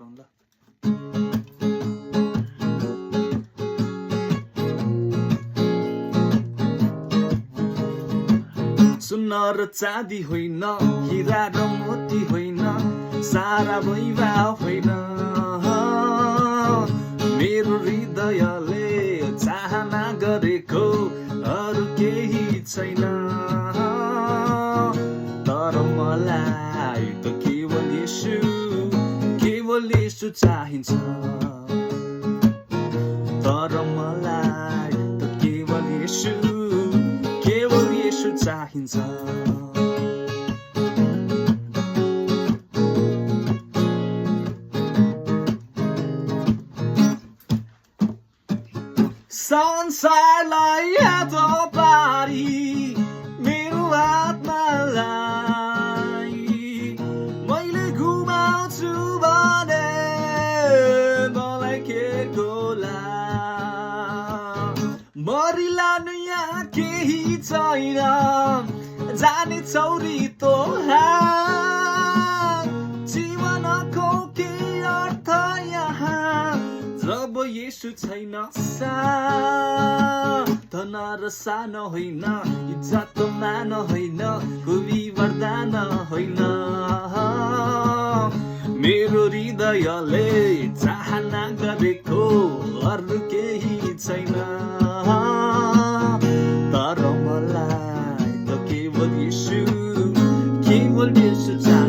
गरौँ ल। सुन्न र चाँदी होइन, हिरा र मोती होइन, सारा वैभव होइन, मेरो हृदयले चाहना गरेको अरू केही छैन। तर मलाई त केवल येशू चाहिन्छ। तर मलाई त केवल येशू चाहिन्छ। संसारलाई हात पारी मेरो आत्मालाई मैले घुमाउँछु भने मलाई के गोला। मरिलानु यहाँ केही छैन, जाने चौरी तो जीवनको के अर्थ यहाँ जब येशू छैन। धन र सानो होइन, इज्जत मान होइन, खुबी वरदान होइन, मेरो हृदयले चाहना गरेको अरू केही छैन। तर मलाई त केवल येशू चाहिन्छ।